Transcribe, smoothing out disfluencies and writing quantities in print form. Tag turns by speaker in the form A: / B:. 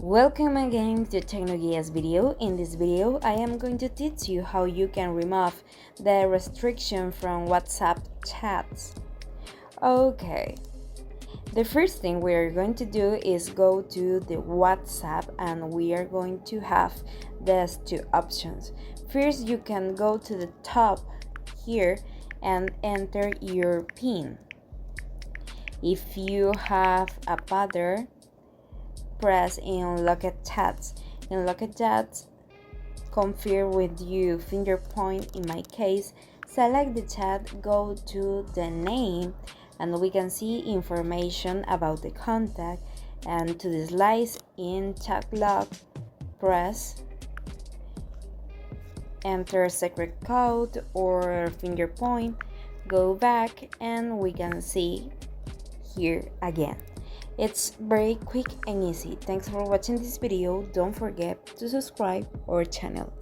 A: Welcome again to Technoguia's video. In this video, I am going to teach you how you can remove the restriction from WhatsApp chats. Okay, the first thing we are going to do is go to the WhatsApp and we are going to have these two options. First, you can go to the top here and enter your PIN. If you have a pattern, press in Locked Chats. In Locked Chats, confirm with your finger point. In my case, select the chat, go to the name, and we can see information about the contact. And to the slice in chat log, press enter secret code or finger point, go back, and we can see here again. It's very quick and easy. Thanks for watching this video. Don't forget to subscribe our channel.